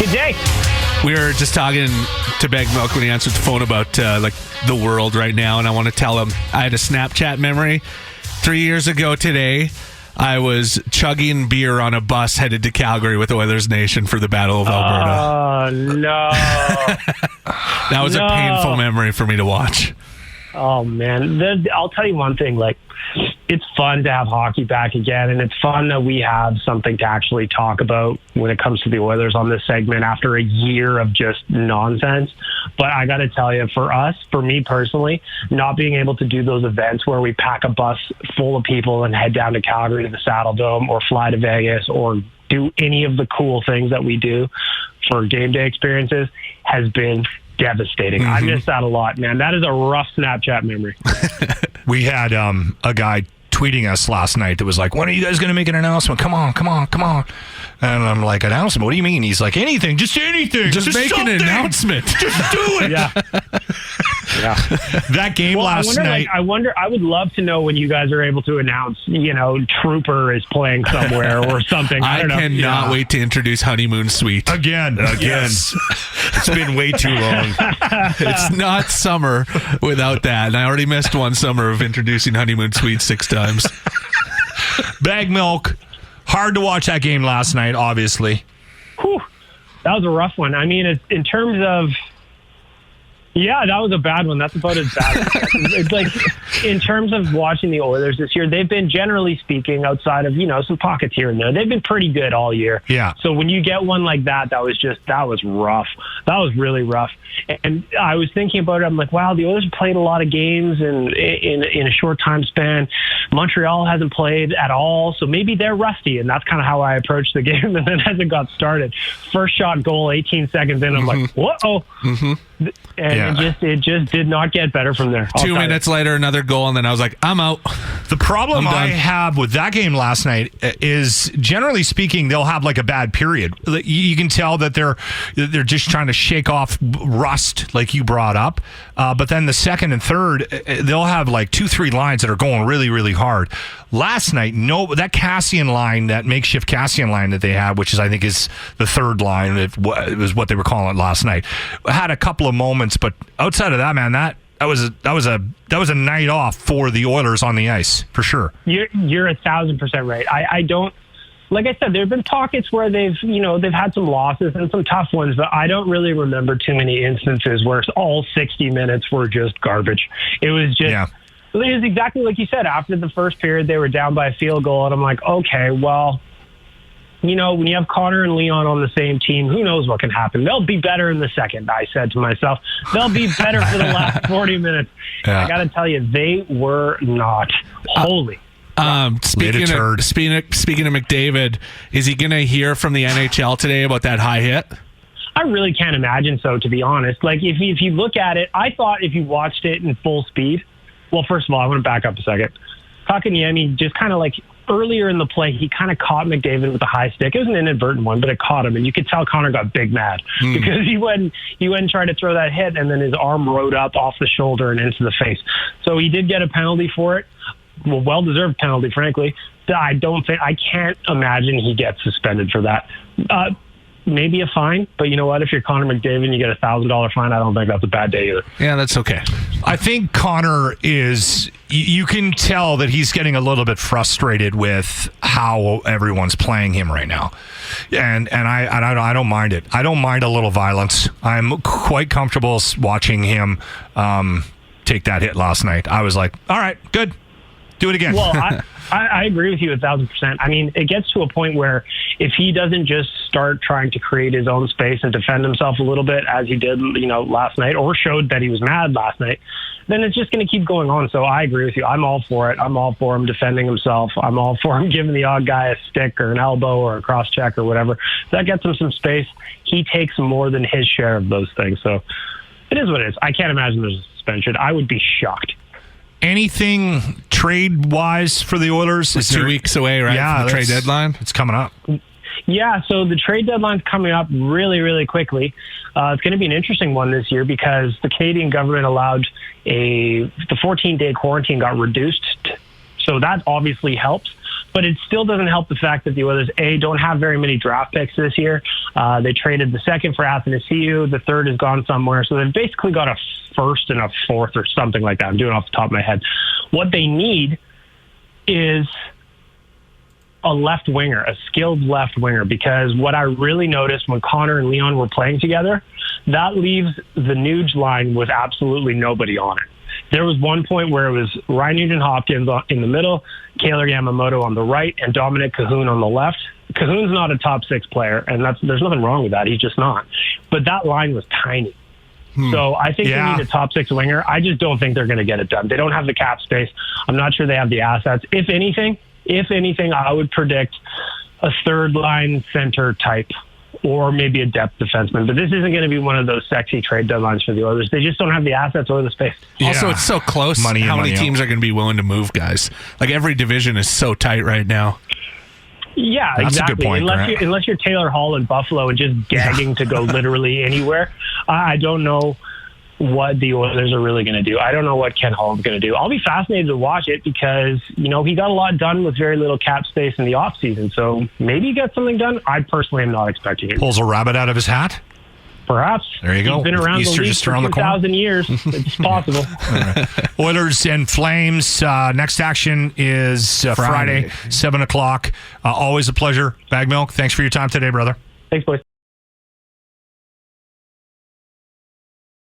Good day. We were just talking to Baggedmilk when he answered the phone about the world right now, and I want to tell him I had a Snapchat memory. 3 years ago today, I was chugging beer on a bus headed to Calgary with Oilers Nation for the Battle of Alberta. Oh, no. That was a painful memory for me to watch. Oh, man. I'll tell you one thing. It's fun to have hockey back again, and it's fun that we have something to actually talk about when it comes to the Oilers on this segment after a year of just nonsense. But I got to tell you, for me personally, not being able to do those events where we pack a bus full of people and head down to Calgary to the Saddle Dome or fly to Vegas or do any of the cool things that we do for game day experiences has been devastating. I miss that a lot, man. That is a rough Snapchat memory. We had a guy tweeting us last night that was like, when are you guys going to make an announcement? Come on. And I'm like, announcement? What do you mean? He's like, anything. Just anything. Just make something. an announcement. Just do it. Yeah. That game last night. I would love to know when you guys are able to announce, Trooper is playing somewhere or something. I don't know. Cannot wait to introduce Honeymoon Suite. Again. Yes. It's been way too long. It's not summer without that. And I already missed one summer of introducing Honeymoon Suite 6 times. Baggedmilk. Hard to watch that game last night, obviously. Whew, that was a rough one. I mean, in terms of... Yeah, that was a bad one. That's about as bad. It's like, in terms of watching the Oilers this year, they've been, generally speaking, outside of, some pockets here and there, they've been pretty good all year. Yeah. So when you get one like that, that was rough. That was really rough. And I was thinking about it. I'm like, wow, the Oilers have played a lot of games in a short time span. Montreal hasn't played at all, so maybe they're rusty. And that's kind of how I approached the game. And then as it got started, first shot goal, 18 seconds in, I'm like, whoa. And it just did not get better from there. 2 minutes later, another goal, and then I was like, I'm out. The problem I have with that game last night is, generally speaking, they'll have like a bad period. You can tell that they're just trying to shake off rust, like you brought up. But then the second and third, they'll have like 2-3 lines that are going really, really hard. Last night, that Cassian line, that makeshift Cassian line that they had, which I think is the third line, it was what they were calling it last night, had a couple of moments, but outside of that, man, that was a night off for the Oilers on the ice for sure. You're 1,000% right. I don't, like I said, there have been pockets where they've had some losses and some tough ones, but I don't really remember too many instances where all 60 minutes were just garbage. It was just. Yeah. It was exactly like you said. After the first period, they were down by a field goal, and I'm like, okay, well, when you have Connor and Leon on the same team, who knows what can happen? They'll be better in the second, I said to myself. They'll be better for the last 40 minutes. Yeah. I got to tell you, they were not. Holy. Speaking of McDavid, is he going to hear from the NHL today about that high hit? I really can't imagine so, to be honest. Like, if you look at it, I thought if you watched it in full speed, well, first of all, I want to back up a second. Kotkaniemi just kind of like earlier in the play, he kind of caught McDavid with a high stick. It was an inadvertent one, but it caught him, and you could tell Connor got big mad because he went and tried to throw that hit, and then his arm rode up off the shoulder and into the face. So he did get a penalty for it. Well-deserved penalty, frankly. I can't imagine he gets suspended for that. Maybe a fine, but you know what? If you're Connor McDavid and you get a $1,000 fine, I don't think that's a bad day either. Yeah, that's okay. I think Connor is, you can tell that he's getting a little bit frustrated with how everyone's playing him right now. And I don't mind it. I don't mind a little violence. I'm quite comfortable watching him take that hit last night. I was like, all right, good. Do it again. Well, I agree with you 1,000%. I mean, it gets to a point where if he doesn't just start trying to create his own space and defend himself a little bit as he did, last night, or showed that he was mad last night, then it's just going to keep going on. So I agree with you. I'm all for it. I'm all for him defending himself. I'm all for him giving the odd guy a stick or an elbow or a cross check or whatever. That gets him some space. He takes more than his share of those things. So it is what it is. I can't imagine there's a suspension. I would be shocked. Anything trade-wise for the Oilers? It's 2 weeks away, right? Yeah, from the trade deadline. It's coming up. Yeah, so the trade deadline's coming up really, really quickly. It's going to be an interesting one this year because the Canadian government allowed the 14-day quarantine got reduced. So that obviously helps. But it still doesn't help the fact that the Oilers, don't have very many draft picks this year. They traded the second for Athanasiou. The third has gone somewhere. So they've basically got a first and a fourth or something like that. I'm doing it off the top of my head. What they need is a left winger, a skilled left winger, because what I really noticed when Connor and Leon were playing together, that leaves the Nuge line with absolutely nobody on it. There was one point where it was Ryan Nugent-Hopkins in the middle, Kaylor Yamamoto on the right, and Dominic Cahoon on the left. Cahoon's not a top six player, and there's nothing wrong with that. He's just not. But that line was tiny. So I think they need a top six winger. I just don't think they're going to get it done. They don't have the cap space. I'm not sure they have the assets. If anything, I would predict a third line center type or maybe a depth defenseman. But this isn't going to be one of those sexy trade deadlines for the Oilers. They just don't have the assets or the space. Yeah. Also, it's so close. How many teams are going to be willing to move guys? Like, every division is so tight right now. Yeah, that's exactly. A good point, unless you're Taylor Hall in Buffalo and just gagging to go literally anywhere, I don't know what the Oilers are really going to do. I don't know what Ken Holland's going to do. I'll be fascinated to watch it because, he got a lot done with very little cap space in the offseason. So maybe he got something done. I personally am not expecting it. Pulls a rabbit out of his hat? Perhaps. There you go. He's been around Easter the league just for around the corner. 2,000 years. It's possible. Right. Oilers and Flames. Next action is Friday, 7 o'clock. Always a pleasure. Baggedmilk, thanks for your time today, brother. Thanks, boys.